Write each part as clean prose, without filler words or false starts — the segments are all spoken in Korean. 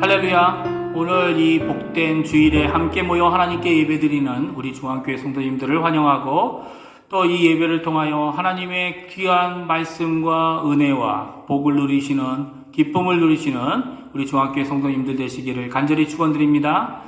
할렐루야. 오늘 이 복된 주일에 함께 모여 하나님께 예배드리는 우리 중앙교회 성도님들을 환영하고 또 이 예배를 통하여 하나님의 귀한 말씀과 은혜와 복을 누리시는, 기쁨을 누리시는 우리 중앙교회 성도님들 되시기를 간절히 축원드립니다.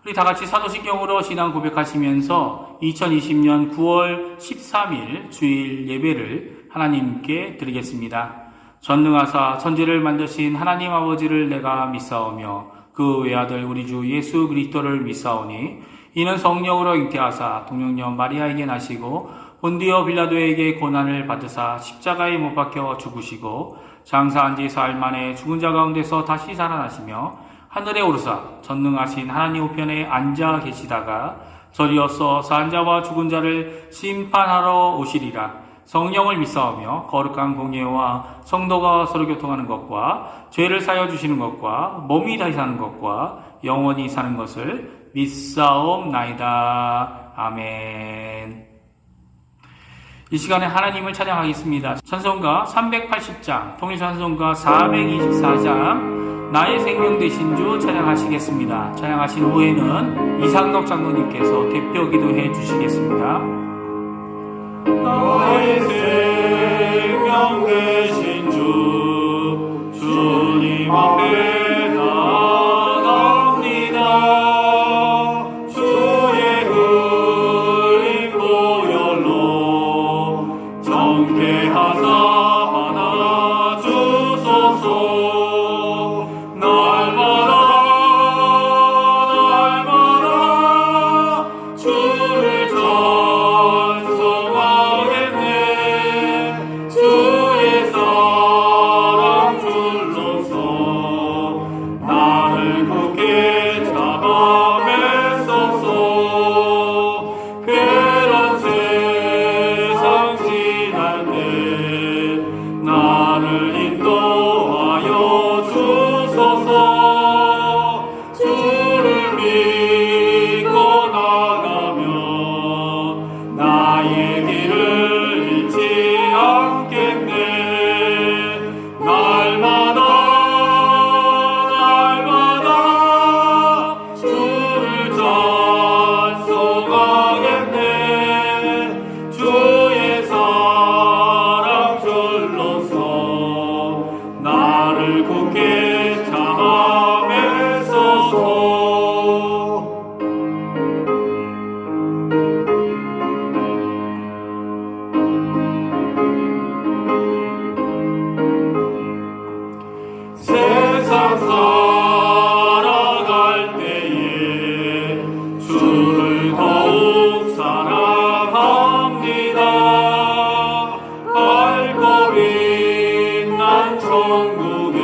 우리 다같이 사도신경으로 신앙 고백하시면서 2020년 9월 13일 주일 예배를 하나님께 드리겠습니다. 전능하사 천지를 만드신 하나님 아버지를 내가 믿사오며 그 외아들 우리 주 예수 그리스도를 믿사오니 이는 성령으로 잉태하사 동정녀 마리아에게 나시고 본디오 빌라도에게 고난을 받으사 십자가에 못 박혀 죽으시고 장사한 지 사흘 만에 죽은 자 가운데서 다시 살아나시며 하늘에 오르사 전능하신 하나님 우편에 앉아 계시다가 저리어서 산 자와 죽은 자를 심판하러 오시리라. 성령을 믿사오며 거룩한 공예와 성도가 서로 교통하는 것과 죄를 사여 주시는 것과 몸이 다시 사는 것과 영원히 사는 것을 믿사옵나이다. 아멘. 이 시간에 하나님을 찬양하겠습니다. 찬송가 380장, 통일찬송가 424장, 나의 생명 되신 주 찬양하시겠습니다. 찬양하신 후에는 이상덕 장로님께서 대표 기도해 주시겠습니다. 나의 생명 되신 주 주님 앞에 나아갑니다. 주의 흘린 보혈로 정케하사 받아 주소서. 날마다 주를 주의 사랑 줄로서 나를 굳게 잡아매소서. 괴로운 세상 지날 때 나를 인도하여 주소서. 주를 믿고 나가면 나의 길을 잃지 않겠네. 날마다 주를 찬송하겠네. 주의 사랑 줄로서 나를 굳게 잡아매소서. 세상 살아갈 때에 주를 더욱 사랑합니다. 밝고 빛난 천국에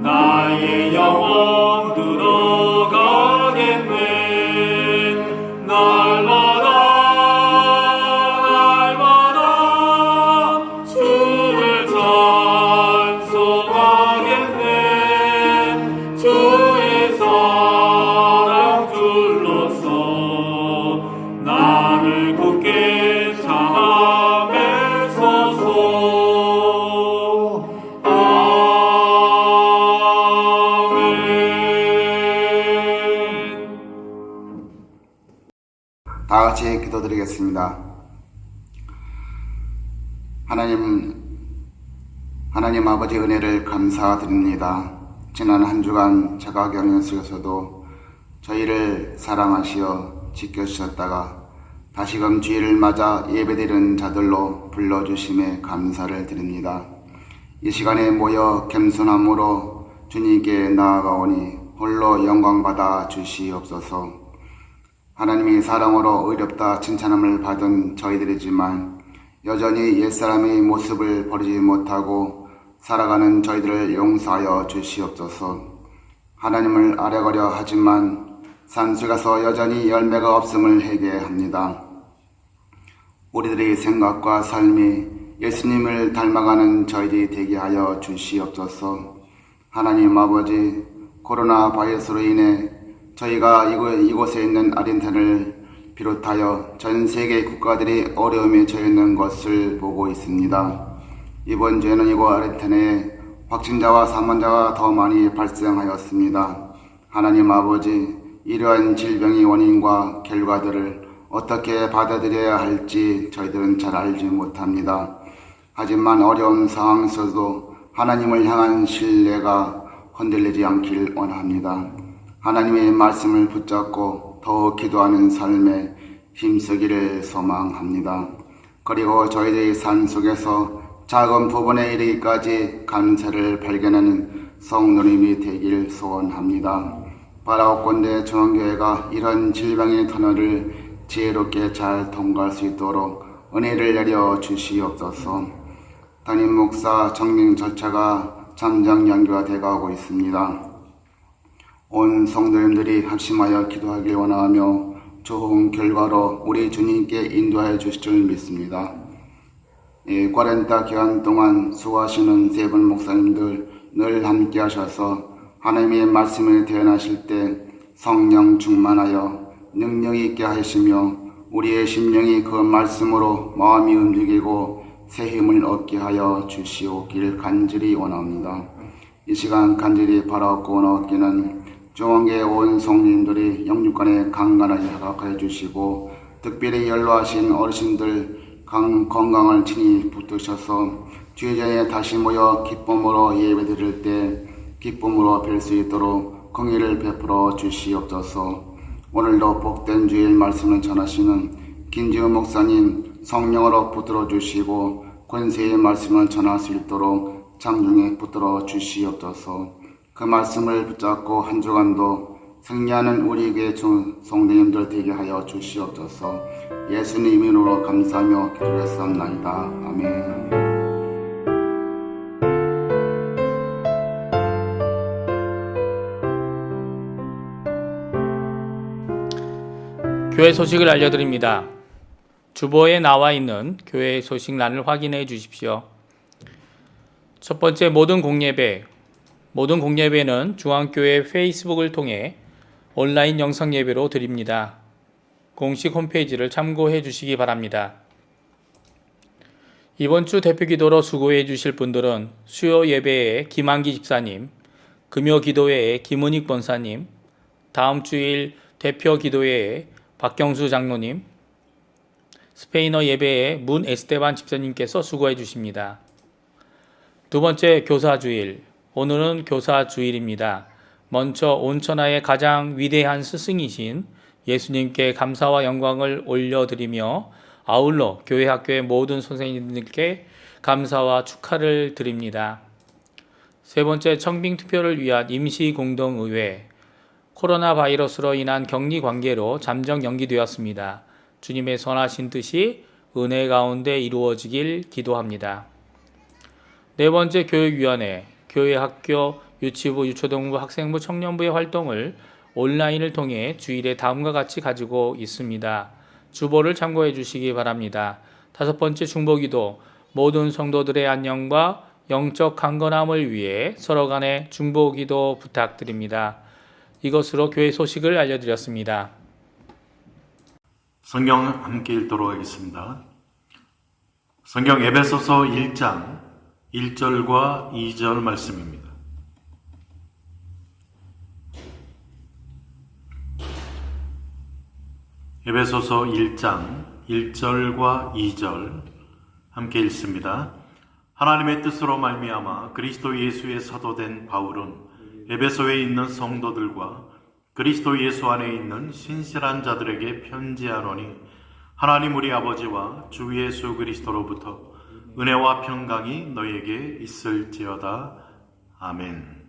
나의 영혼 들어가겠네. 날마다 주를 찬송하겠네. 주의 사랑 줄로서 나를 굳게 잡아매소서. 아멘. 다 같이 기도드리겠습니다. 하나님 아버지 은혜를 감사드립니다. 지난 한 주간 자가격리 속에서도 저희를 사랑하시어 지켜주셨다가 다시금 주일을 맞아 예배드리는 자들로 불러주심에 감사를 드립니다. 이 시간에 모여 겸손함으로 주님께 나아가오니 홀로 영광받아 주시옵소서. 하나님이 사랑으로 의롭다 칭찬함을 받은 저희들이지만 여전히 옛사람의 모습을 버리지 못하고 살아가는 저희들을 용서하여 주시옵소서. 하나님을 아뢰거려 하지만 산속에 가서 여전히 열매가 없음을 회개합니다. 우리들의 생각과 삶이 예수님을 닮아가는 저희들이 되게 하여 주시옵소서. 하나님 아버지, 코로나 바이러스로 인해 저희가 이곳에 있는 아르헨티나를 비롯하여 전 세계 국가들이 어려움에 처해 있는 것을 보고 있습니다. 이번 주에는 이곳 아르헨티나에 확진자와 사망자가 더 많이 발생하였습니다. 하나님 아버지, 이러한 질병의 원인과 결과들을 어떻게 받아들여야 할지 저희들은 잘 알지 못합니다. 하지만 어려운 상황에서도 하나님을 향한 신뢰가 흔들리지 않길 원합니다. 하나님의 말씀을 붙잡고 더욱 기도하는 삶에 힘쓰기를 소망합니다. 그리고 저희들의 삶 속에서 작은 부분에 이르기까지 감사를 발견하는 성도님이 되길 소원합니다. 바라옵건대 중앙교회가 이런 질병의 터널을 지혜롭게 잘 통과할 수 있도록 은혜를 내려 주시옵소서. 담임 목사 정명 절차가 잠정 연기가 돼가고 있습니다. 온 성도님들이 합심하여 기도하길 원하며 좋은 결과로 우리 주님께 인도하여 주실 줄 믿습니다. 꽈렌타 기간 동안 수고하시는 세 분 목사님들 늘 함께 하셔서 하나님의 말씀을 대언하실 때 성령 충만하여 능력 있게 하시며 우리의 심령이 그 말씀으로 마음이 움직이고 새 힘을 얻게 하여 주시오길 간절히 원합니다. 이 시간 간절히 바라옵고 원하옵기는 중앙교회 온 성도님들이 영육간에 강건하게 허락하여 주시고 특별히 연로하신 어르신들 건강을 친히 붙드셔서 주의전에 다시 모여 기쁨으로 예배드릴 때 기쁨으로 뵐 수 있도록 긍휼을 베풀어 주시옵소서. 오늘도 복된 주일 말씀을 전하시는 김지훈 목사님 성령으로 붙들어 주시고 권세의 말씀을 전할 수 있도록 장중에 붙들어 주시옵소서. 그 말씀을 붙잡고 한 주간도 승리하는 우리 교회 성도님들 되게 하여 주시옵소서. 예수님 이름으로 감사하며 기도했사옵나이다. 아멘. 교회 소식을 알려드립니다. 주보에 나와 있는 교회 소식란을 확인해 주십시오. 첫 번째, 모든 공예배. 모든 공예배는 중앙교회 페이스북을 통해 온라인 영상 예배로 드립니다. 공식 홈페이지를 참고해 주시기 바랍니다. 이번 주 대표 기도로 수고해 주실 분들은 수요 예배에 김한기 집사님, 금요 기도회에 김은익 권사님, 다음 주일 대표 기도회에 박경수 장로님, 스페인어 예배에 문 에스테반 집사님께서 수고해 주십니다. 두 번째, 교사주일. 오늘은 교사주일입니다. 먼저 온천하의 가장 위대한 스승이신 예수님께 감사와 영광을 올려드리며 아울러 교회 학교의 모든 선생님들께 감사와 축하를 드립니다. 세 번째, 청빙투표를 위한 임시공동의회. 코로나 바이러스로 인한 격리 관계로 잠정 연기되었습니다. 주님의 선하신 뜻이 은혜 가운데 이루어지길 기도합니다. 네 번째, 교육위원회. 교회 학교, 유치부, 유초등부, 학생부, 청년부의 활동을 온라인을 통해 주일에 다음과 같이 가지고 있습니다. 주보를 참고해 주시기 바랍니다. 다섯 번째, 중보기도. 모든 성도들의 안녕과 영적 강건함을 위해 서로 간의 중보기도 부탁드립니다. 이것으로 교회 소식을 알려드렸습니다. 성경 함께 읽도록 하겠습니다. 성경 에베소서 1장 1절과 2절 말씀입니다. 에베소서 1장 1절과 2절 함께 읽습니다. 하나님의 뜻으로 말미암아 그리스도 예수의 사도된 바울은 에베소에 있는 성도들과 그리스도 예수 안에 있는 신실한 자들에게 편지하노니 하나님 우리 아버지와 주 예수 그리스도로부터 은혜와 평강이 너에게 있을지어다. 아멘.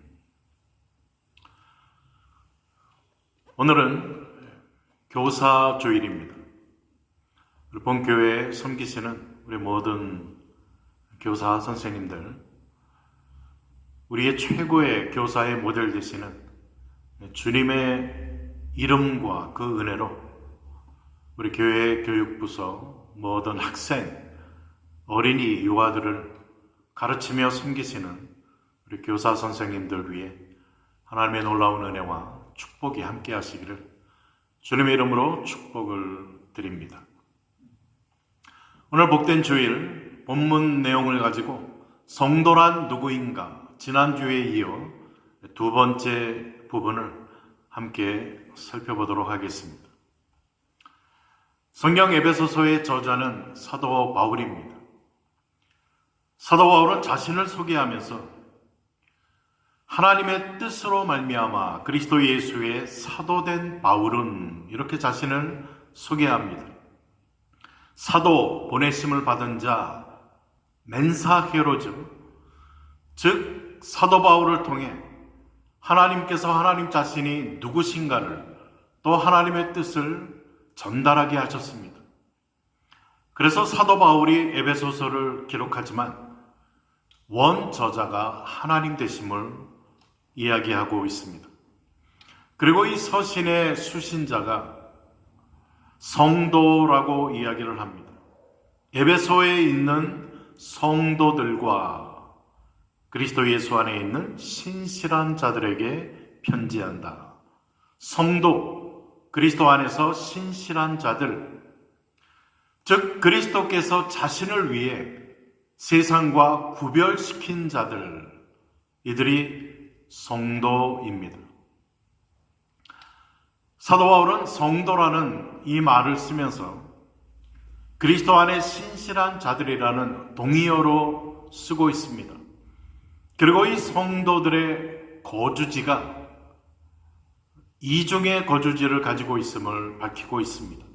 오늘은 교사주일입니다. 우리 본교회에 섬기시는 우리 모든 교사 선생님들, 우리의 최고의 교사의 모델 되시는 주님의 이름과 그 은혜로 우리 교회 교육부서 모든 학생, 어린이, 유아들을 가르치며 섬기시는 우리 교사 선생님들 위해 하나님의 놀라운 은혜와 축복이 함께 하시기를 주님의 이름으로 축복을 드립니다. 오늘 복된 주일 본문 내용을 가지고 성도란 누구인가 지난주에 이어 두 번째 부분을 함께 살펴보도록 하겠습니다. 성경 에베소서의 저자는 사도 바울입니다. 사도 바울은 자신을 소개하면서 하나님의 뜻으로 말미암아 그리스도 예수의 사도된 바울은 이렇게 자신을 소개합니다. 사도, 보내심을 받은 자, 멘사헤로죠. 즉 사도 바울을 통해 하나님께서 하나님 자신이 누구신가를 또 하나님의 뜻을 전달하게 하셨습니다. 그래서 사도 바울이 에베소서를 기록하지만 원 저자가 하나님 되심을 이야기하고 있습니다. 그리고 이 서신의 수신자가 성도라고 이야기를 합니다. 에베소에 있는 성도들과 그리스도 예수 안에 있는 신실한 자들에게 편지한다. 성도, 그리스도 안에서 신실한 자들, 즉 그리스도께서 자신을 위해 세상과 구별시킨 자들, 이들이 성도입니다. 사도 바울은 성도라는 이 말을 쓰면서 그리스도 안에 신실한 자들이라는 동의어로 쓰고 있습니다. 그리고 이 성도들의 거주지가 이중의 거주지를 가지고 있음을 밝히고 있습니다.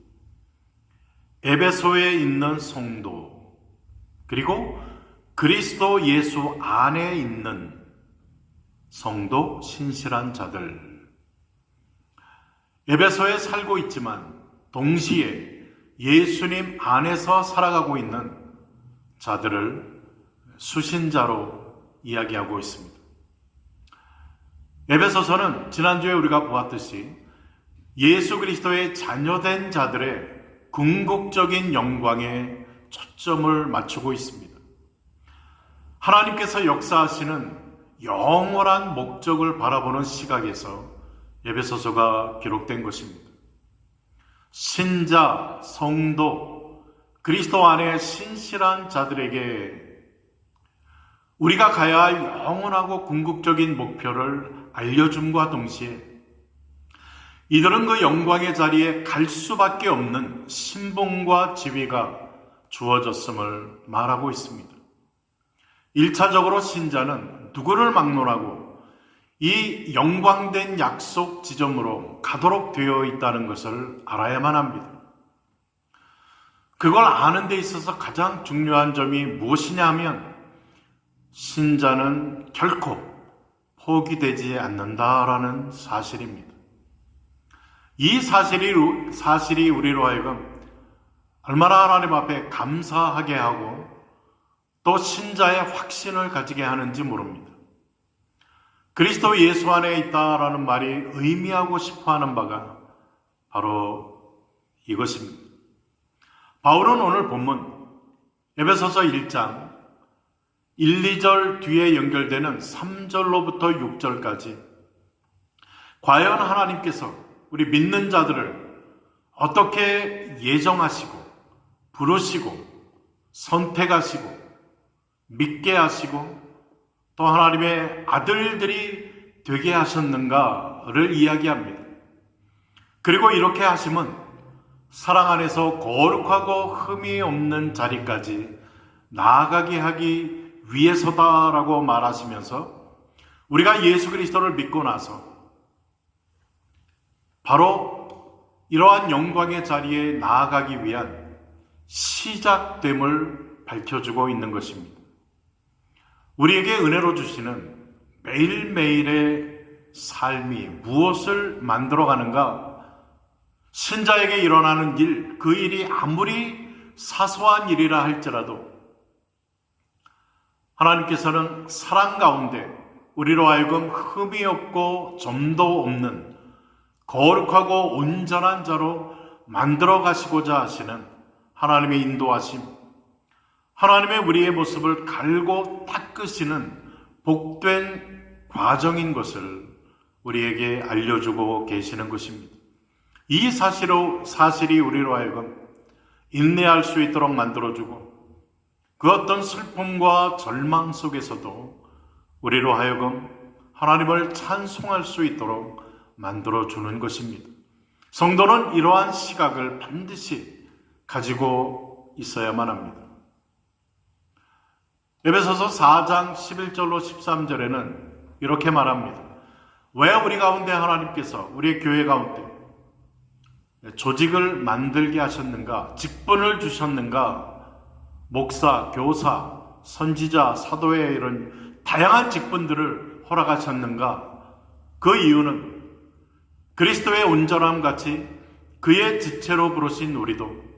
에베소에 있는 성도, 그리고 그리스도 예수 안에 있는 성도, 신실한 자들. 에베소에 살고 있지만 동시에 예수님 안에서 살아가고 있는 자들을 수신자로 이야기하고 있습니다. 에베소서는 지난주에 우리가 보았듯이 예수 그리스도의 자녀된 자들의 궁극적인 영광에 초점을 맞추고 있습니다. 하나님께서 역사하시는 영원한 목적을 바라보는 시각에서 에베소서가 기록된 것입니다. 신자, 성도, 그리스도 안에 신실한 자들에게 우리가 가야 할 영원하고 궁극적인 목표를 알려줌과 동시에 이들은 그 영광의 자리에 갈 수밖에 없는 신분과 지위가 주어졌음을 말하고 있습니다. 1차적으로 신자는 누구를 막론하고 이 영광된 약속 지점으로 가도록 되어 있다는 것을 알아야만 합니다. 그걸 아는 데 있어서 가장 중요한 점이 무엇이냐 하면 신자는 결코 포기되지 않는다라는 사실입니다. 이 사실이 우리로 하여금 얼마나 하나님 앞에 감사하게 하고 또 신자의 확신을 가지게 하는지 모릅니다. 그리스도 예수 안에 있다라는 말이 의미하고 싶어하는 바가 바로 이것입니다. 바울은 오늘 본문 에베소서 1장 1, 2절 뒤에 연결되는 3절로부터 6절까지 과연 하나님께서 우리 믿는 자들을 어떻게 예정하시고 부르시고 선택하시고 믿게 하시고 또 하나님의 아들들이 되게 하셨는가를 이야기합니다. 그리고 이렇게 하심은 사랑 안에서 거룩하고 흠이 없는 자리까지 나아가게 하기 위해서다라고 말하시면서 우리가 예수 그리스도를 믿고 나서 바로 이러한 영광의 자리에 나아가기 위한 시작됨을 밝혀주고 있는 것입니다. 우리에게 은혜로 주시는 매일매일의 삶이 무엇을 만들어가는가? 신자에게 일어나는 일, 그 일이 아무리 사소한 일이라 할지라도 하나님께서는 사랑 가운데 우리로 하여금 흠이 없고 점도 없는 거룩하고 온전한 자로 만들어 가시고자 하시는 하나님의 인도하심, 하나님의 우리의 모습을 갈고 닦으시는 복된 과정인 것을 우리에게 알려주고 계시는 것입니다. 이 사실이 우리로 하여금 인내할 수 있도록 만들어주고 그 어떤 슬픔과 절망 속에서도 우리로 하여금 하나님을 찬송할 수 있도록 만들어주는 것입니다. 성도는 이러한 시각을 반드시 가지고 있어야만 합니다. 에베소서 4장 11절로 13절에는 이렇게 말합니다. 왜 우리 가운데 하나님께서 우리의 교회 가운데 조직을 만들게 하셨는가? 직분을 주셨는가? 목사, 교사, 선지자, 사도의 이런 다양한 직분들을 허락하셨는가? 그 이유는 그리스도의 온전함 같이 그의 지체로 부르신 우리도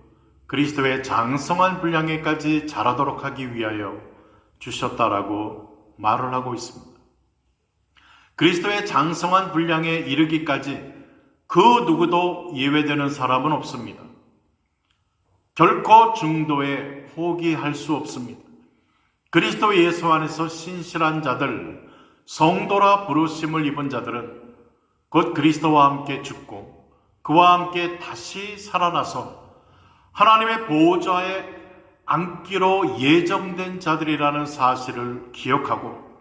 그리스도의 장성한 분량에까지 자라도록 하기 위하여 주셨다라고 말을 하고 있습니다. 그리스도의 장성한 분량에 이르기까지 그 누구도 예외되는 사람은 없습니다. 결코 중도에 포기할 수 없습니다. 그리스도 예수 안에서 신실한 자들, 성도라 부르심을 입은 자들은 곧 그리스도와 함께 죽고 그와 함께 다시 살아나서 하나님의 보호자에 앉기로 예정된 자들이라는 사실을 기억하고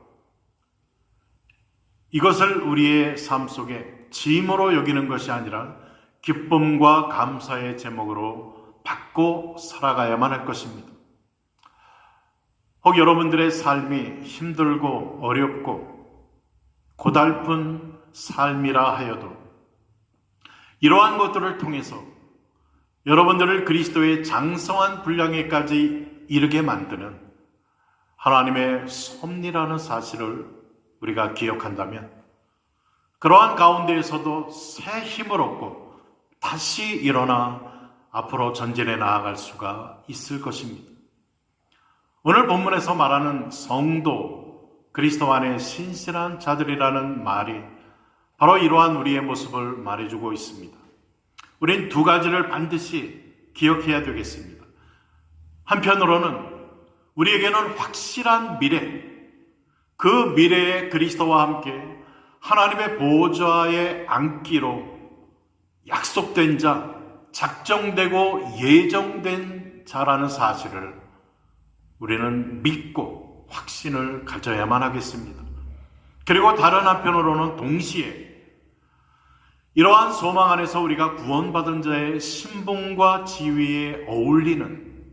이것을 우리의 삶 속에 짐으로 여기는 것이 아니라 기쁨과 감사의 제목으로 받고 살아가야만 할 것입니다. 혹 여러분들의 삶이 힘들고 어렵고 고달픈 삶이라 하여도 이러한 것들을 통해서 여러분들을 그리스도의 장성한 분량에까지 이르게 만드는 하나님의 섭리라는 사실을 우리가 기억한다면 그러한 가운데에서도 새 힘을 얻고 다시 일어나 앞으로 전진해 나아갈 수가 있을 것입니다. 오늘 본문에서 말하는 성도, 그리스도 안에 신실한 자들이라는 말이 바로 이러한 우리의 모습을 말해주고 있습니다. 우린 두 가지를 반드시 기억해야 되겠습니다. 한편으로는 우리에게는 확실한 미래, 그 미래에 그리스도와 함께 하나님의 보호자에 앉기로 약속된 자, 작정되고 예정된 자라는 사실을 우리는 믿고 확신을 가져야만 하겠습니다. 그리고 다른 한편으로는 동시에 이러한 소망 안에서 우리가 구원받은 자의 신분과 지위에 어울리는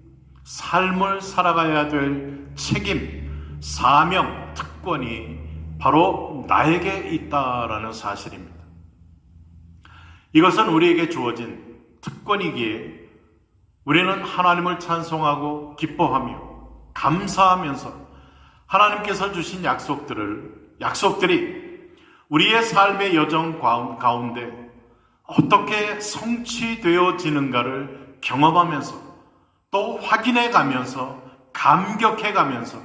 삶을 살아가야 될 책임, 사명, 특권이 바로 나에게 있다라는 사실입니다. 이것은 우리에게 주어진 특권이기에 우리는 하나님을 찬송하고 기뻐하며 감사하면서 하나님께서 주신 약속들이 우리의 삶의 여정 가운데 어떻게 성취되어지는가를 경험하면서 또 확인해 가면서 감격해 가면서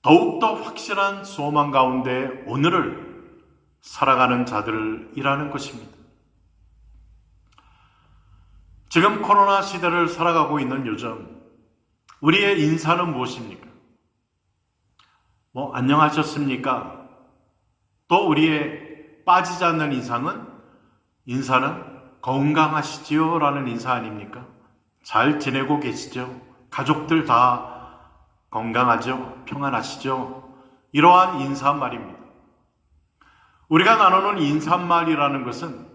더욱더 확실한 소망 가운데 오늘을 살아가는 자들이라는 것입니다. 지금 코로나 시대를 살아가고 있는 요즘 우리의 인사는 무엇입니까? 안녕하셨습니까? 또 우리의 빠지지 않는 인사는 건강하시지요? 라는 인사 아닙니까? 잘 지내고 계시죠? 가족들 다 건강하죠? 평안하시죠? 이러한 인사말입니다. 우리가 나누는 인사말이라는 것은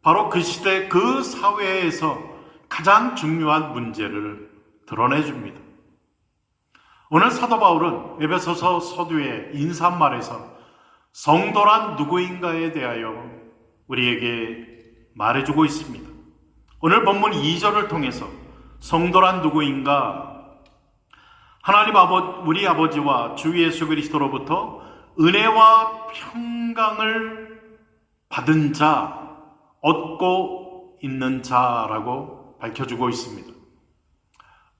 바로 그 시대 그 사회에서 가장 중요한 문제를 드러내줍니다. 오늘 사도 바울은 에베소서 서두의 인사말에서 성도란 누구인가에 대하여 우리에게 말해주고 있습니다. 오늘 본문 2절을 통해서 성도란 누구인가? 하나님 우리 아버지와 주 예수 그리스도로부터 은혜와 평강을 받은 자, 얻고 있는 자라고 밝혀주고 있습니다.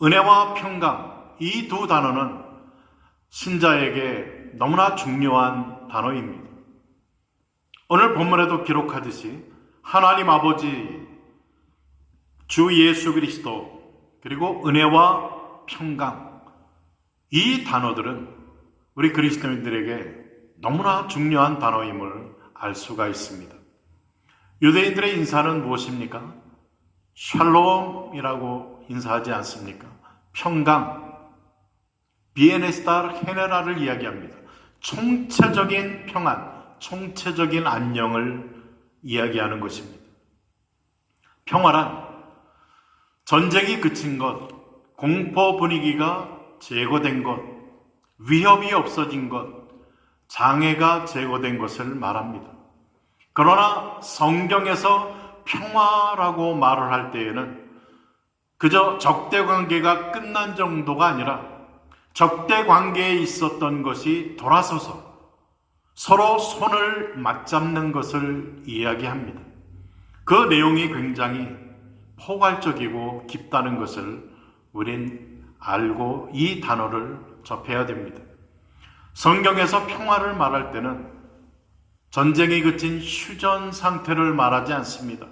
은혜와 평강, 이 두 단어는 신자에게 너무나 중요한 단어입니다. 오늘 본문에도 기록하듯이 하나님 아버지, 주 예수 그리스도, 그리고 은혜와 평강, 이 단어들은 우리 그리스도인들에게 너무나 중요한 단어임을 알 수가 있습니다. 유대인들의 인사는 무엇입니까? 샬롬이라고 인사하지 않습니까? 평강, 비에네스타르 헤네라를 이야기합니다. 총체적인 평안, 총체적인 안녕을 이야기하는 것입니다. 평화란 전쟁이 그친 것, 공포 분위기가 제거된 것, 위협이 없어진 것, 장애가 제거된 것을 말합니다. 그러나 성경에서 평화라고 말을 할 때에는 그저 적대 관계가 끝난 정도가 아니라 적대 관계에 있었던 것이 돌아서서 서로 손을 맞잡는 것을 이야기합니다. 그 내용이 굉장히 포괄적이고 깊다는 것을 우린 알고 이 단어를 접해야 됩니다. 성경에서 평화를 말할 때는 전쟁이 그친 휴전 상태를 말하지 않습니다.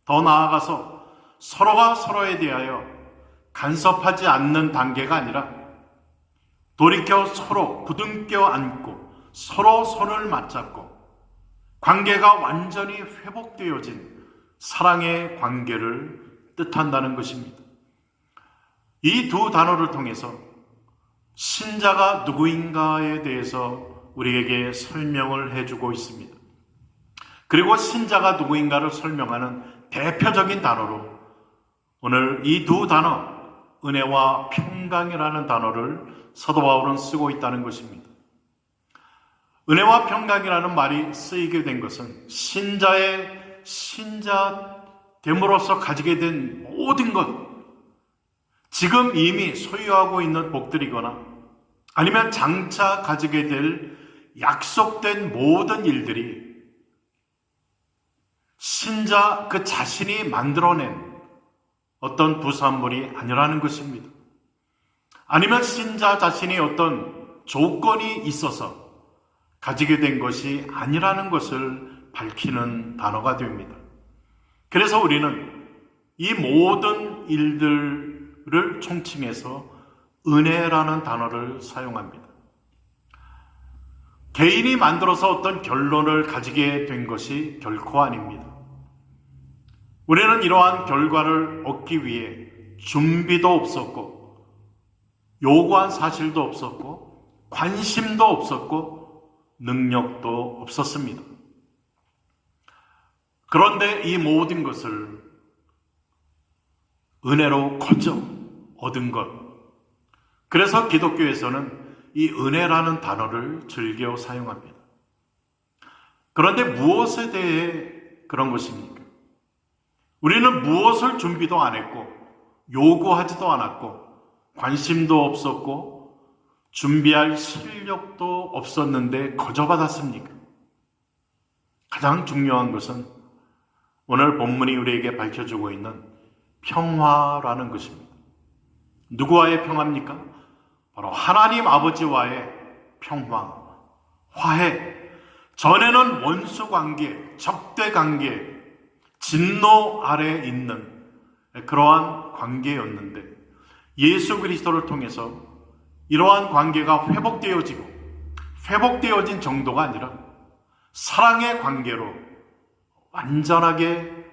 더 나아가서 서로가 서로에 대하여 간섭하지 않는 단계가 아니라 돌이켜 서로 부둥켜 안고 서로 손을 맞잡고 관계가 완전히 회복되어진 사랑의 관계를 뜻한다는 것입니다. 이 두 단어를 통해서 신자가 누구인가에 대해서 우리에게 설명을 해주고 있습니다. 그리고 신자가 누구인가를 설명하는 대표적인 단어로 오늘 이 두 단어, 은혜와 평강이라는 단어를 사도 바울은 쓰고 있다는 것입니다. 은혜와 평강이라는 말이 쓰이게 된 것은 신자의 신자됨으로써 가지게 된 모든 것, 지금 이미 소유하고 있는 복들이거나 아니면 장차 가지게 될 약속된 모든 일들이 신자 그 자신이 만들어낸 어떤 부산물이 아니라는 것입니다. 아니면 신자 자신이 어떤 조건이 있어서 가지게 된 것이 아니라는 것을 밝히는 단어가 됩니다. 그래서 우리는 이 모든 일들을 총칭해서 은혜라는 단어를 사용합니다. 개인이 만들어서 어떤 결론을 가지게 된 것이 결코 아닙니다. 우리는 이러한 결과를 얻기 위해 준비도 없었고 요구한 사실도 없었고 관심도 없었고 능력도 없었습니다. 그런데 이 모든 것을 은혜로 거저 얻은 것. 그래서 기독교에서는 이 은혜라는 단어를 즐겨 사용합니다. 그런데 무엇에 대해 그런 것입니까? 우리는 무엇을 준비도 안 했고 요구하지도 않았고 관심도 없었고 준비할 실력도 없었는데 거저 받았습니까? 가장 중요한 것은 오늘 본문이 우리에게 밝혀주고 있는 평화라는 것입니다. 누구와의 평화입니까? 바로 하나님 아버지와의 평화, 화해. 전에는 원수 관계, 적대 관계, 진노 아래에 있는 그러한 관계였는데 예수 그리스도를 통해서 이러한 관계가 회복되어진 정도가 아니라 사랑의 관계로 완전하게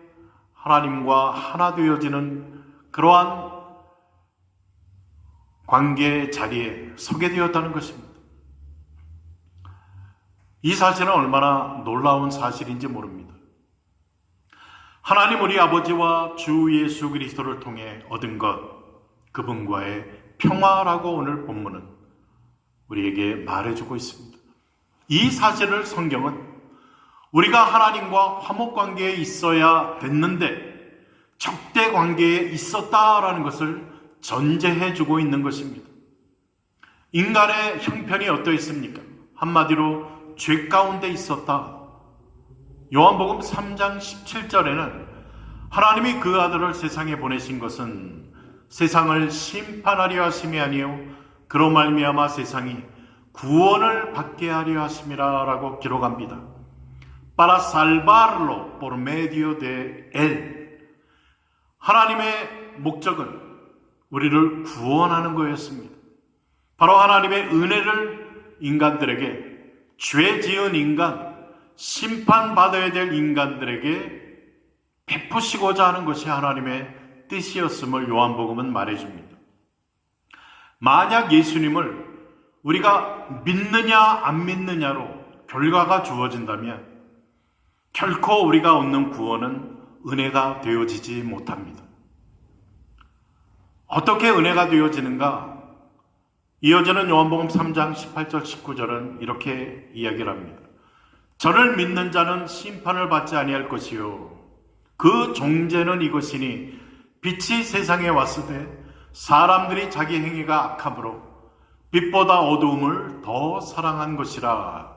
하나님과 하나 되어지는 그러한 관계의 자리에 서게 되었다는 것입니다. 이 사실은 얼마나 놀라운 사실인지 모릅니다. 하나님 우리 아버지와 주 예수 그리스도를 통해 얻은 것, 그분과의 평화라고 오늘 본문은 우리에게 말해주고 있습니다. 이 사실을 성경은 우리가 하나님과 화목관계에 있어야 됐는데 적대 관계에 있었다라는 것을 전제해주고 있는 것입니다. 인간의 형편이 어떠했습니까? 한마디로 죄 가운데 있었다. 요한복음 3장 17절에는 하나님이 그 아들을 세상에 보내신 것은 세상을 심판하려 하심이 아니요 그로 말미암아 세상이 구원을 받게 하려 하심이라 라고 기록합니다. Para salvarlo por medio de él. 하나님의 목적은 우리를 구원하는 거였습니다. 바로 하나님의 은혜를 인간들에게, 죄 지은 인간, 심판받아야 될 인간들에게 베푸시고자 하는 것이 하나님의 뜻이었음을 요한복음은 말해줍니다. 만약 예수님을 우리가 믿느냐 안 믿느냐로 결과가 주어진다면 결코 우리가 얻는 구원은 은혜가 되어지지 못합니다. 어떻게 은혜가 되어지는가? 이어지는 요한복음 3장 18절 19절은 이렇게 이야기를 합니다. 저를 믿는 자는 심판을 받지 아니할 것이요 그 종제는 이것이니 빛이 세상에 왔을 때 사람들이 자기 행위가 악함으로 빛보다 어두움을 더 사랑한 것이라.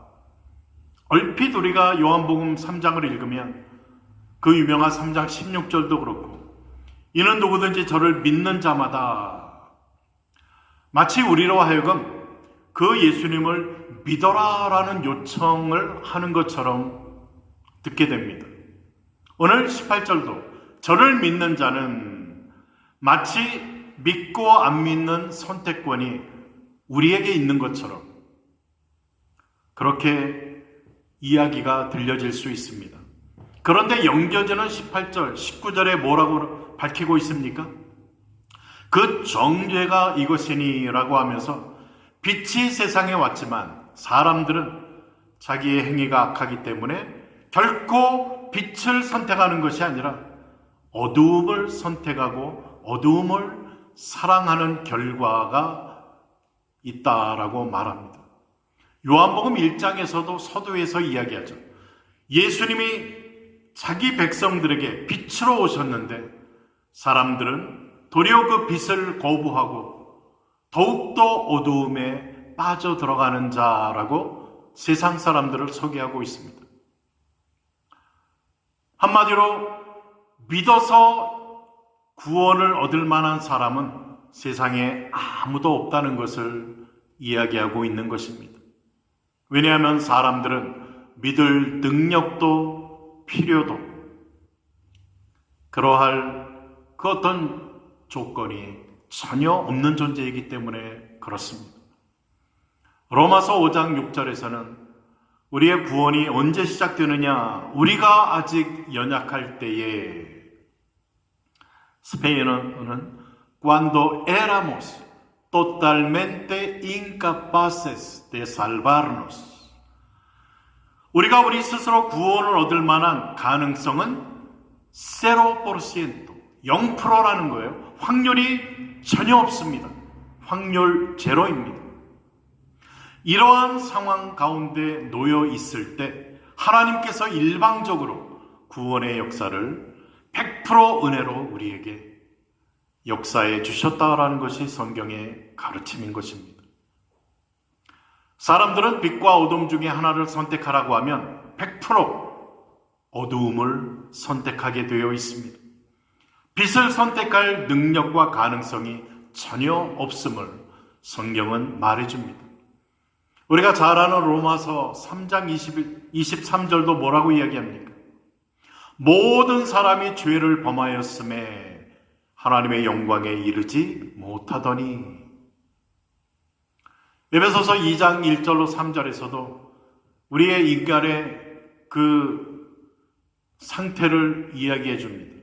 얼핏 우리가 요한복음 3장을 읽으면 그 유명한 3장 16절도 그렇고 이는 누구든지 저를 믿는 자마다 마치 우리로 하여금 그 예수님을 믿어라라는 요청을 하는 것처럼 듣게 됩니다. 오늘 18절도 저를 믿는 자는 마치 믿고 안 믿는 선택권이 우리에게 있는 것처럼 그렇게 이야기가 들려질 수 있습니다. 그런데 영겨제는 18절, 19절에 뭐라고 밝히고 있습니까? 그 정죄가 이것이니라고 하면서 빛이 세상에 왔지만 사람들은 자기의 행위가 악하기 때문에 결코 빛을 선택하는 것이 아니라 어두움을 선택하고 어두움을 사랑하는 결과가 있다라고 말합니다. 요한복음 1장에서도 서두에서 이야기하죠. 예수님이 자기 백성들에게 빛으로 오셨는데 사람들은 도리어 그 빛을 거부하고 더욱더 어두움에 빠져 들어가는 자라고 세상 사람들을 소개하고 있습니다. 한마디로 믿어서 구원을 얻을 만한 사람은 세상에 아무도 없다는 것을 이야기하고 있는 것입니다. 왜냐하면 사람들은 믿을 능력도 필요도 그러할 그 어떤 조건이 전혀 없는 존재이기 때문에 그렇습니다. 로마서 5장 6절에서는 우리의 구원이 언제 시작되느냐? 우리가 아직 연약할 때에 스페인어는 cuando éramos totalmente incapaces de salvarnos. 우리가 우리 스스로 구원을 얻을 만한 가능성은 0%, 0%라는 거예요. 확률이 전혀 없습니다. 확률 제로입니다. 이러한 상황 가운데 놓여 있을 때 하나님께서 일방적으로 구원의 역사를 100% 은혜로 우리에게 역사해 주셨다라는 것이 성경의 가르침인 것입니다. 사람들은 빛과 어둠 중에 하나를 선택하라고 하면 100% 어두움을 선택하게 되어 있습니다. 빛을 선택할 능력과 가능성이 전혀 없음을 성경은 말해줍니다. 우리가 잘 아는 로마서 3장 23절도 뭐라고 이야기합니까? 모든 사람이 죄를 범하였음에 하나님의 영광에 이르지 못하더니. 에베소서 2장 1절로 3절에서도 우리의 인간의 그 상태를 이야기해 줍니다.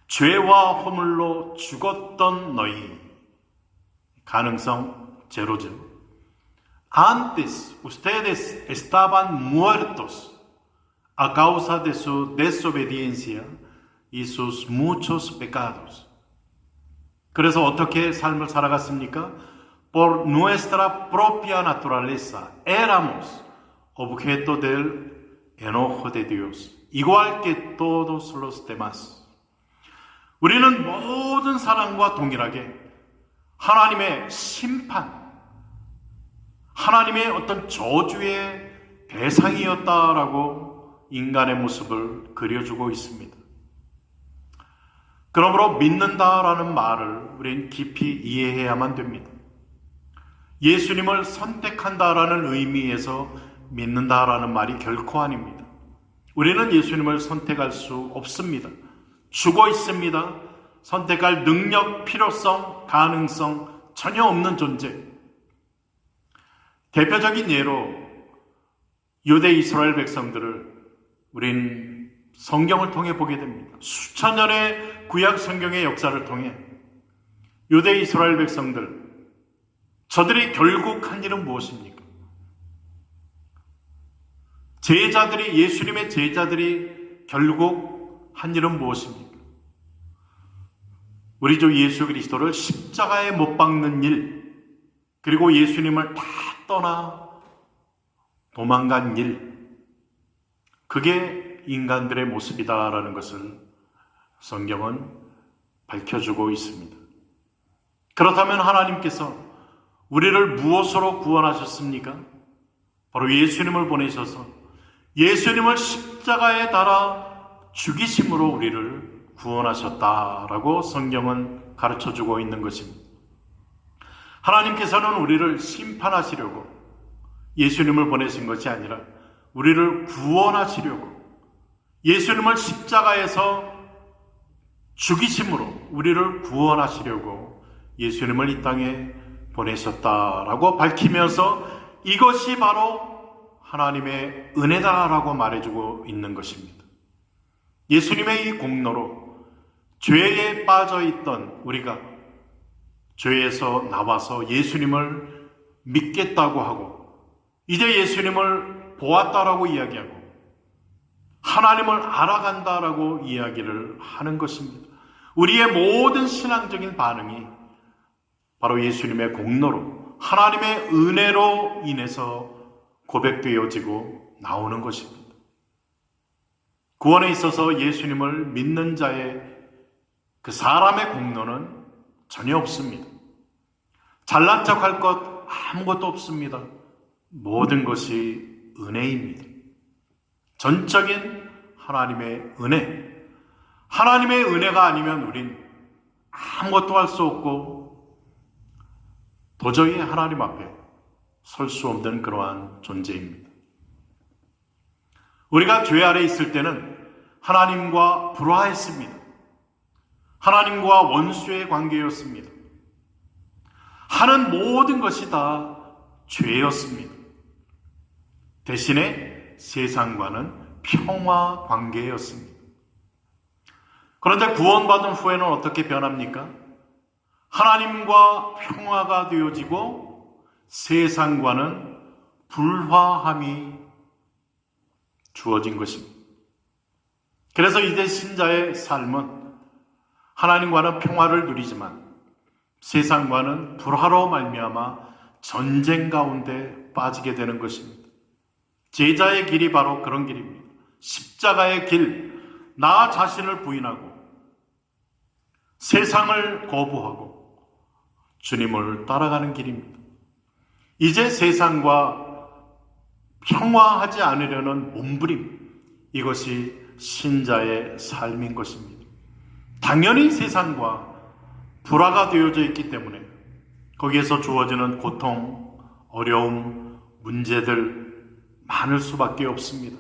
죄와 허물로 죽었던 너희, 가능성 제로죠. Antes ustedes estaban muertos a causa de su desobediencia y sus muchos pecados. 그래서 어떻게 삶을 살아갔습니까? Por nuestra propia naturaleza éramos objeto del enojo de Dios, igual que todos los demás. 우리는 모든 사람과 동일하게 하나님의 심판, 하나님의 어떤 저주의 대상이었다라고 인간의 모습을 그려주고 있습니다. 그러므로 믿는다라는 말을 우리는 깊이 이해해야만 됩니다. 예수님을 선택한다라는 의미에서 믿는다라는 말이 결코 아닙니다. 우리는 예수님을 선택할 수 없습니다. 죽어 있습니다. 선택할 능력, 필요성, 가능성 전혀 없는 존재. 대표적인 예로 유대 이스라엘 백성들을 우린 성경을 통해 보게 됩니다. 수천 년의 구약 성경의 역사를 통해 유대 이스라엘 백성들, 저들이 결국 한 일은 무엇입니까? 예수님의 제자들이 결국 한 일은 무엇입니까? 우리 주 예수 그리스도를 십자가에 못 박는 일, 그리고 예수님을 다 떠나 도망간 일, 그게 인간들의 모습이다라는 것을 성경은 밝혀주고 있습니다. 그렇다면 하나님께서 우리를 무엇으로 구원하셨습니까? 바로 예수님을 보내셔서 예수님을 십자가에 달아 죽이심으로 우리를 구원하셨다라고 성경은 가르쳐주고 있는 것입니다. 하나님께서는 우리를 심판하시려고 예수님을 보내신 것이 아니라 우리를 구원하시려고 예수님을 십자가에서 죽이심으로 우리를 구원하시려고 예수님을 이 땅에 보내셨다라고 밝히면서 이것이 바로 하나님의 은혜다라고 말해주고 있는 것입니다. 예수님의 이 공로로 죄에 빠져있던 우리가 죄에서 나와서 예수님을 믿겠다고 하고 이제 예수님을 보았다라고 이야기하고 하나님을 알아간다라고 이야기를 하는 것입니다. 우리의 모든 신앙적인 반응이 바로 예수님의 공로로 하나님의 은혜로 인해서 고백되어지고 나오는 것입니다. 구원에 있어서 예수님을 믿는 자의 그 사람의 공로는 전혀 없습니다. 잘난 척할 것 아무것도 없습니다. 모든 것이 은혜입니다. 전적인 하나님의 은혜. 하나님의 은혜가 아니면 우린 아무것도 할 수 없고 도저히 하나님 앞에 설 수 없는 그러한 존재입니다. 우리가 죄 아래 있을 때는 하나님과 불화했습니다. 하나님과 원수의 관계였습니다. 하는 모든 것이 다 죄였습니다. 대신에 세상과는 평화 관계였습니다. 그런데 구원받은 후에는 어떻게 변합니까? 하나님과 평화가 되어지고 세상과는 불화함이 주어진 것입니다. 그래서 이제 신자의 삶은 하나님과는 평화를 누리지만 세상과는 불화로 말미암아 전쟁 가운데 빠지게 되는 것입니다. 제자의 길이 바로 그런 길입니다. 십자가의 길, 나 자신을 부인하고 세상을 거부하고 주님을 따라가는 길입니다. 이제 세상과 평화하지 않으려는 몸부림, 이것이 신자의 삶인 것입니다. 당연히 세상과 불화가 되어져 있기 때문에 거기에서 주어지는 고통, 어려움, 문제들 많을 수밖에 없습니다.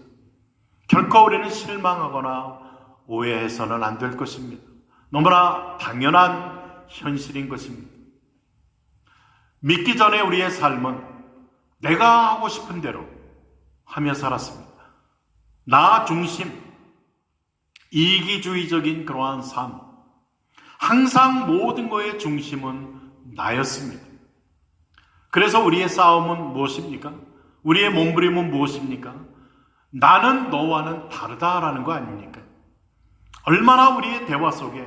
결코 우리는 실망하거나 오해해서는 안 될 것입니다. 너무나 당연한 현실인 것입니다. 믿기 전에 우리의 삶은 내가 하고 싶은 대로 하며 살았습니다. 나 중심, 이기주의적인 그러한 삶, 항상 모든 것의 중심은 나였습니다. 그래서 우리의 싸움은 무엇입니까? 우리의 몸부림은 무엇입니까? 나는 너와는 다르다라는 거 아닙니까? 얼마나 우리의 대화 속에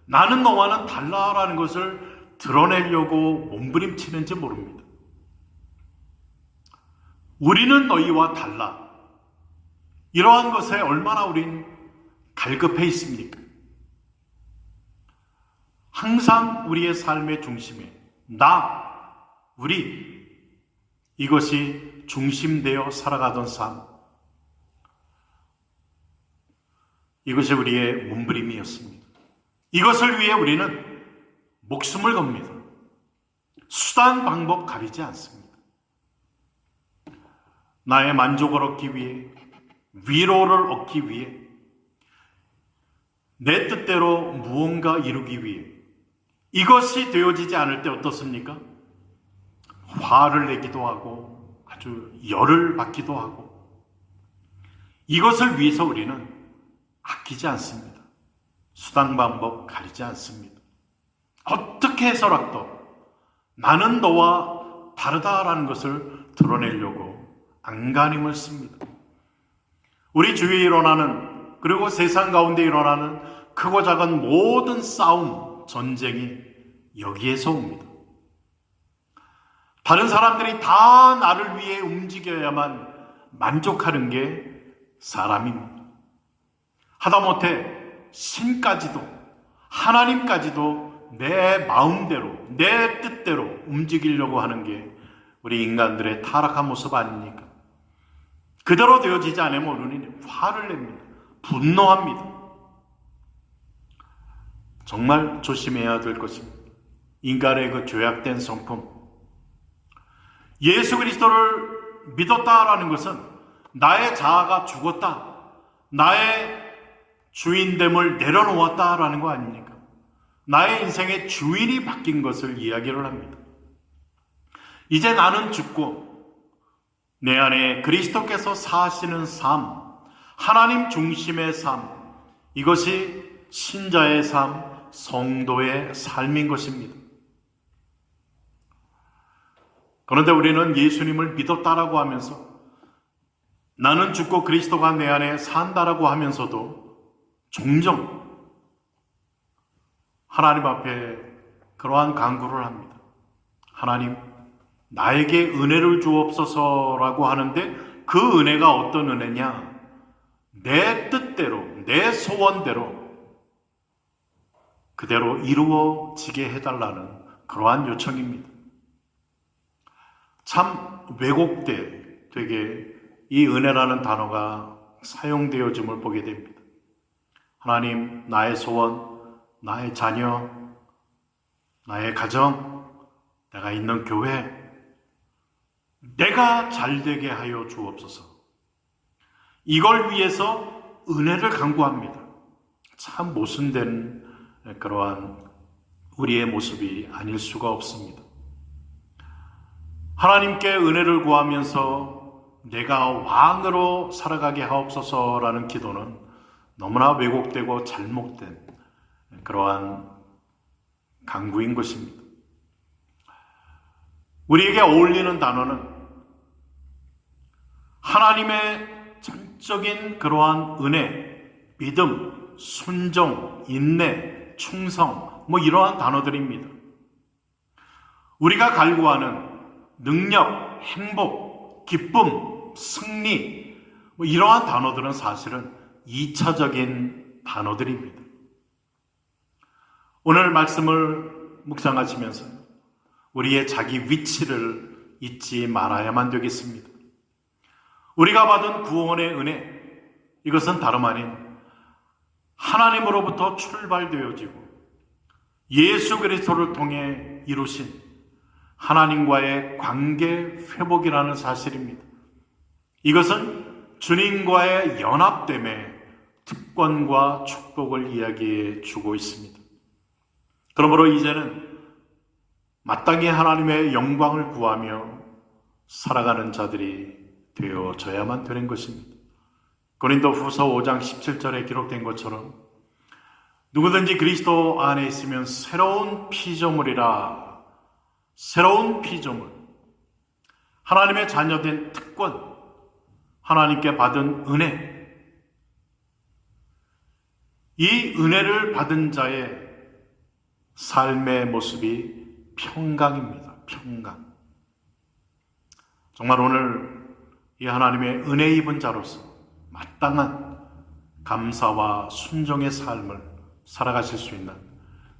나는 너와는 달라라는 것을 드러내려고 몸부림치는지 모릅니다. 우리는 너희와 달라. 이러한 것에 얼마나 우린 갈급해 있습니까? 항상 우리의 삶의 중심에 나, 우리, 이것이 중심되어 살아가던 삶, 이것이 우리의 몸부림이었습니다. 이것을 위해 우리는 목숨을 겁니다. 수단, 방법 가리지 않습니다. 나의 만족을 얻기 위해, 위로를 얻기 위해, 내 뜻대로 무언가 이루기 위해, 이것이 되어지지 않을 때 어떻습니까? 화를 내기도 하고 아주 열을 받기도 하고, 이것을 위해서 우리는 아끼지 않습니다. 수단 방법 가리지 않습니다. 어떻게 해서라도 나는 너와 다르다라는 것을 드러내려고 안간힘을 씁니다. 우리 주위에 일어나는, 그리고 세상 가운데 일어나는 크고 작은 모든 싸움, 전쟁이 여기에서 옵니다. 다른 사람들이 다 나를 위해 움직여야만 만족하는 게 사람입니다. 하다못해 신까지도, 하나님까지도 내 마음대로, 내 뜻대로 움직이려고 하는 게 우리 인간들의 타락한 모습 아닙니까? 그대로 되어지지 않으면 우리는 화를 냅니다. 분노합니다. 정말 조심해야 될 것입니다. 인간의 그 죄악된 성품. 예수 그리스도를 믿었다라는 것은 나의 자아가 죽었다, 나의 주인됨을 내려놓았다라는 거 아닙니까? 나의 인생의 주인이 바뀐 것을 이야기를 합니다. 이제 나는 죽고 내 안에 그리스도께서 사시는 삶, 하나님 중심의 삶, 이것이 신자의 삶, 성도의 삶인 것입니다. 그런데 우리는 예수님을 믿었다라고 하면서, 나는 죽고 그리스도가 내 안에 산다라고 하면서도 종종 하나님 앞에 그러한 간구를 합니다. 하나님, 나에게 은혜를 주옵소서라고 하는데 그 은혜가 어떤 은혜냐? 내 뜻대로, 내 소원대로 그대로 이루어지게 해달라는 그러한 요청입니다. 참 왜곡돼 되게 이 은혜라는 단어가 사용되어짐을 보게 됩니다. 하나님, 나의 소원, 나의 자녀, 나의 가정, 내가 있는 교회, 내가 잘되게 하여 주옵소서. 이걸 위해서 은혜를 간구합니다. 참 모순된 그러한 우리의 모습이 아닐 수가 없습니다. 하나님께 은혜를 구하면서 내가 왕으로 살아가게 하옵소서라는 기도는 너무나 왜곡되고 잘못된 그러한 간구인 것입니다. 우리에게 어울리는 단어는 하나님의 전적인 그러한 은혜, 믿음, 순종, 인내, 충성, 이러한 단어들입니다. 우리가 갈구하는 능력, 행복, 기쁨, 승리, 이러한 단어들은 사실은 2차적인 단어들입니다. 오늘 말씀을 묵상하시면서 우리의 자기 위치를 잊지 말아야만 되겠습니다. 우리가 받은 구원의 은혜, 이것은 다름 아닌 하나님으로부터 출발되어지고 예수 그리스도를 통해 이루신 하나님과의 관계 회복이라는 사실입니다. 이것은 주님과의 연합됨의 특권과 축복을 이야기해 주고 있습니다. 그러므로 이제는 마땅히 하나님의 영광을 구하며 살아가는 자들이 되어져야만 되는 것입니다. 고린도후서 5장 17절에 기록된 것처럼 누구든지 그리스도 안에 있으면 새로운 피조물이라. 새로운 피조물, 하나님의 자녀된 특권, 하나님께 받은 은혜, 이 은혜를 받은 자의 삶의 모습이 평강입니다. 평강. 정말 오늘 이 하나님의 은혜 입은 자로서 마땅한 감사와 순종의 삶을 살아가실 수 있는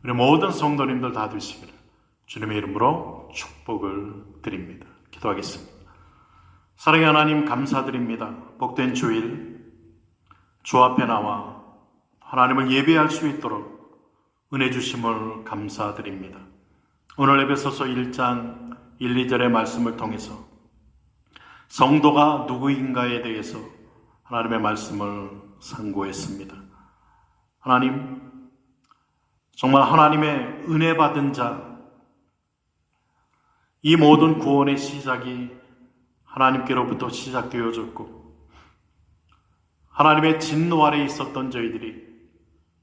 우리 모든 성도님들 다 되시기를 주님의 이름으로 축복을 드립니다. 기도하겠습니다. 사랑의 하나님, 감사드립니다. 복된 주일 주 앞에 나와 하나님을 예배할 수 있도록 은혜 주심을 감사드립니다. 오늘 에베소서 1장 1, 2절의 말씀을 통해서 성도가 누구인가에 대해서 하나님의 말씀을 상고했습니다. 하나님, 정말 하나님의 은혜 받은 자, 이 모든 구원의 시작이 하나님께로부터 시작되어졌고 하나님의 진노 아래 있었던 저희들이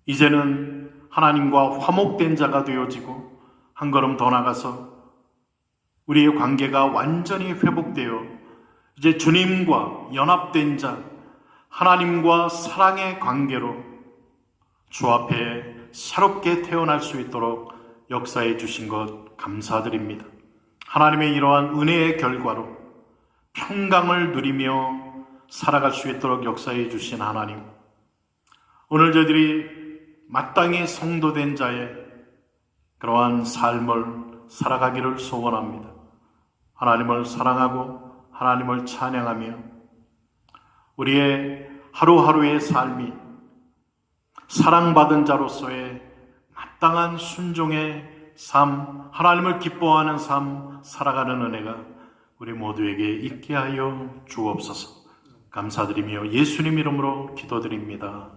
이제는 하나님과 화목된 자가 되어지고 한 걸음 더 나가서 우리의 관계가 완전히 회복되어 이제 주님과 연합된 자, 하나님과 사랑의 관계로 주 앞에 새롭게 태어날 수 있도록 역사해 주신 것 감사드립니다. 하나님의 이러한 은혜의 결과로 평강을 누리며 살아갈 수 있도록 역사해 주신 하나님, 오늘 저희들이 마땅히 성도된 자의 그러한 삶을 살아가기를 소원합니다. 하나님을 사랑하고 하나님을 찬양하며 우리의 하루하루의 삶이 사랑받은 자로서의 마땅한 순종의 삶, 하나님을 기뻐하는 삶 살아가는 은혜가 우리 모두에게 있게 하여 주옵소서. 감사드리며 예수님 이름으로 기도드립니다.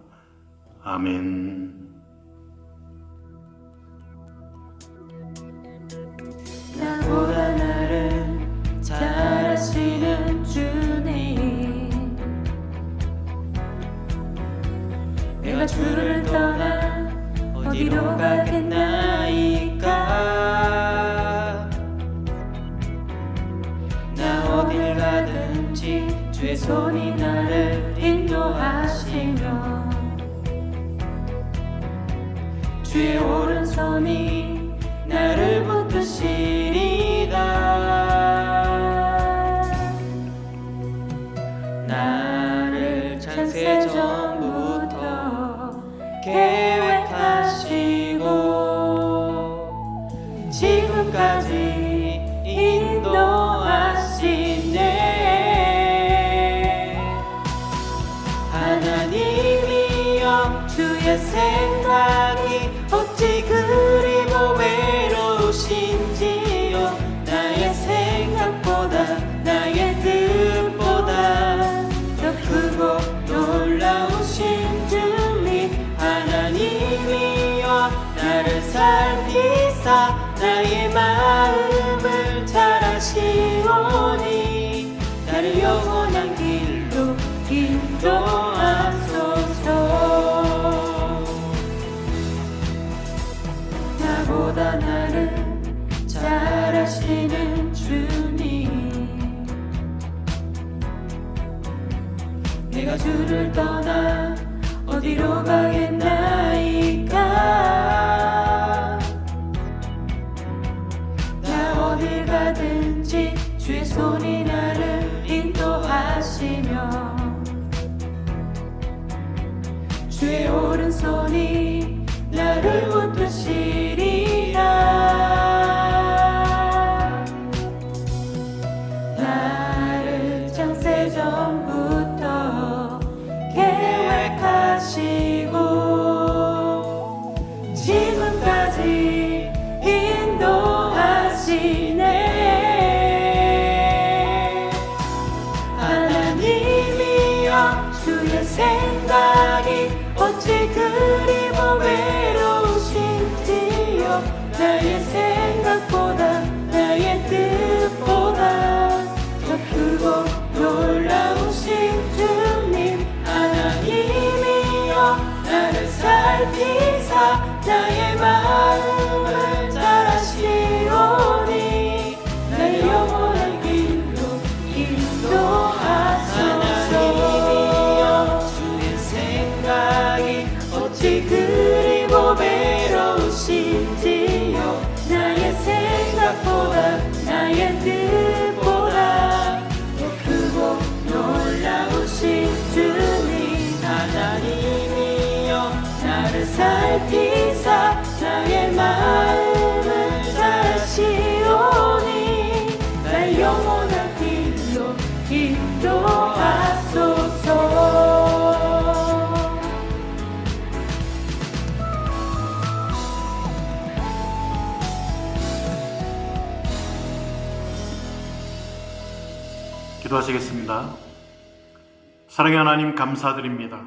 아멘. 나보다 나를 잘 아시는 주님, 내가 주를 떠나 어디로 가겠나이까. 나 어딜 가든지 주의 손이 나를 인도하시며 주의 오른손이 나를 붙드시리다. 나를 창세전부터 계획하시고 지금까지 인도하시네. 하나님이여, 주의 생각이 어찌 그리 외로우신지요. 나의 생각보다 나의 뜻보다 더 크고 놀라우신 주님, 하나님이여, 나를 살피사 나의 마음을 잘 아시오니 나를 영원한 길로 인도하소서. 나보다 나를 잘 아시는 주님, 내가 주를 떠나 어디로 가겠나이까. 나 어딜 가든지 주의 손이 나를 인도하시며 주의 오른손이 나를 붙드시리라. 나를 창세전부터 계획하시고 지금까지 인도하시네. 하나님이여, 주의 생각이 어찌 그리 외로우신지요. 나의 생각보다 나의 뜻보다 더 크고 놀라우신 주님, 하나님이여, 나를 살피사 나의 마음을 잘 아시오니 나의 영원한 길로 인도하소서. 하나님이여, 주의 생각이 어찌 그리 외로우신지요. 나의 생각보다 나의 뜻보다 더 크고 놀라우신 주님, 하나님이여, 나를 살피사 나의 마음을 잘 아시오니 날 영원한 길로 인도하소서. 기도하시겠습니다. 사랑의 하나님, 감사드립니다.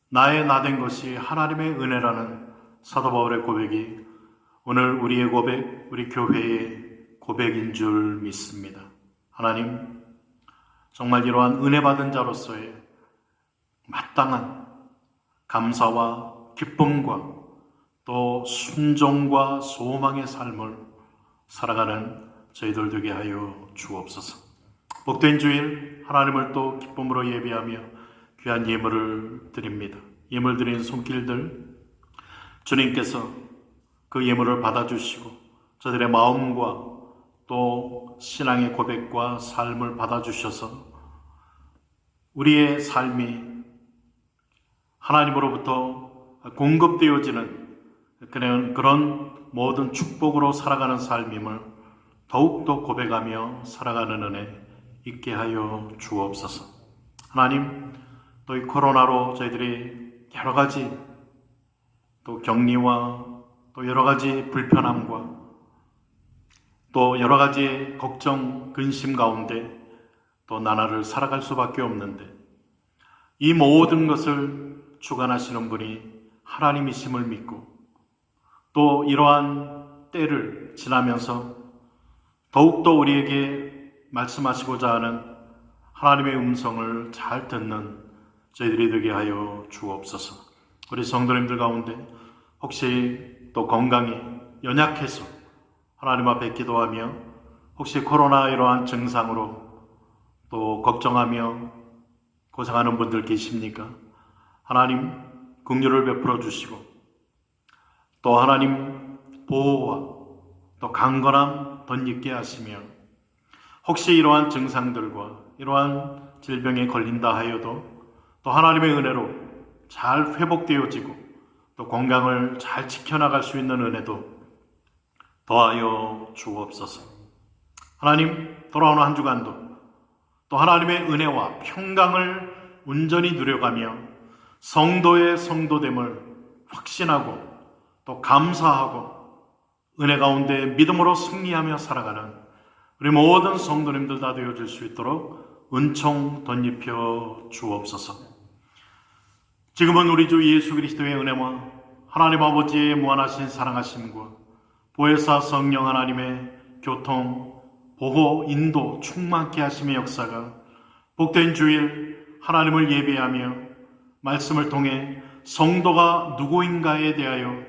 나의 나된 것이 하나님의 은혜라는 사도 바울의 고백이 오늘 우리의 고백, 우리 교회의 고백인 줄 믿습니다. 하나님, 정말 이러한 은혜 받은 자로서의 마땅한 감사와 기쁨과 또 순종과 소망의 삶을 살아가는 저희들 되게 하여 주옵소서. 복된 주일 하나님을 또 기쁨으로 예배하며 귀한 예물을 드립니다. 예물 드리는 손길들 주님께서 그 예물을 받아주시고 저들의 마음과 또 신앙의 고백과 삶을 받아주셔서 우리의 삶이 하나님으로부터 공급되어지는 그런 모든 축복으로 살아가는 삶임을 더욱더 고백하며 살아가는 은혜 있게 하여 주옵소서. 하나님, 또 이 코로나로 저희들이 여러 가지 또 격리와 또 여러 가지 불편함과 또 여러 가지 걱정, 근심 가운데 또 나날을 살아갈 수밖에 없는데 이 모든 것을 주관하시는 분이 하나님이심을 믿고 또 이러한 때를 지나면서 더욱더 우리에게 말씀하시고자 하는 하나님의 음성을 잘 듣는 저희들이 되게 하여 주옵소서. 우리 성도님들 가운데 혹시 또 건강이 연약해서 하나님 앞에 기도하며 혹시 코로나 이러한 증상으로 또 걱정하며 고생하는 분들 계십니까? 하나님 긍휼을 베풀어 주시고 또 하나님 보호와 또 강건함 덧입게 하시며 혹시 이러한 증상들과 이러한 질병에 걸린다 하여도 또 하나님의 은혜로 잘 회복되어지고 또 건강을 잘 지켜나갈 수 있는 은혜도 더하여 주옵소서. 하나님, 돌아오는 한 주간도 또 하나님의 은혜와 평강을 온전히 누려가며 성도의 성도됨을 확신하고 또 감사하고 은혜 가운데 믿음으로 승리하며 살아가는 우리 모든 성도님들 다 되어질 수 있도록 은총 덧입혀 주옵소서. 지금은 우리 주 예수 그리스도의 은혜와 하나님 아버지의 무한하신 사랑하심과 보혜사 성령 하나님의 교통, 보호, 인도 충만케 하심의 역사가 복된 주일 하나님을 예배하며 말씀을 통해 성도가 누구인가에 대하여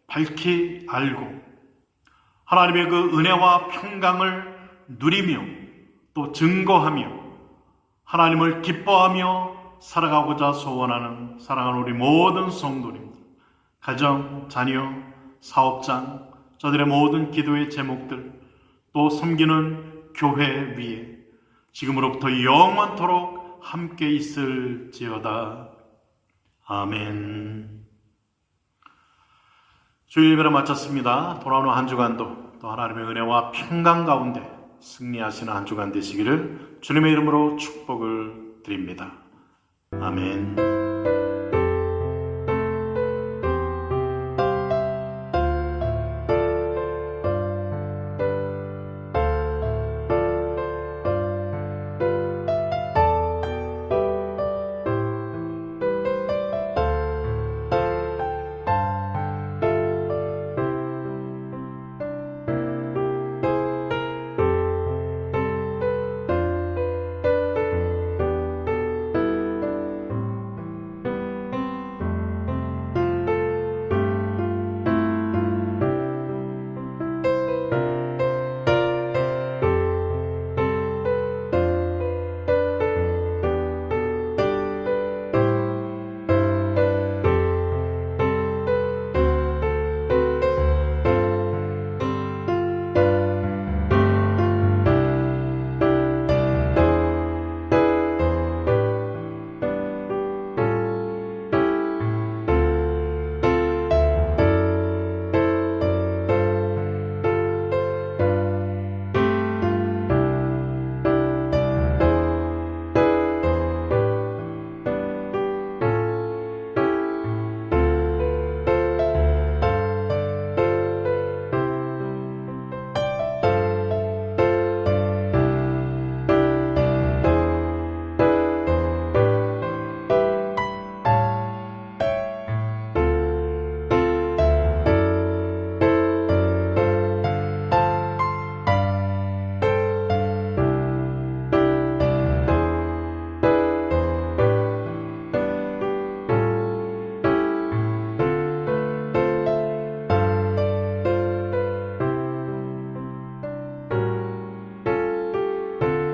밝히 알고 하나님의 그 은혜와 평강을 누리며 또 증거하며 하나님을 기뻐하며 살아가고자 소원하는 사랑하는 우리 모든 성도님들, 가정, 자녀, 사업장, 저들의 모든 기도의 제목들, 또 섬기는 교회 위에 지금으로부터 영원토록 함께 있을지어다. 아멘. 주일 예배를 마쳤습니다. 돌아오는 한 주간도 또 하나님의 은혜와 평강 가운데 승리하시는 한 주간 되시기를 주님의 이름으로 축복을 드립니다. 아멘.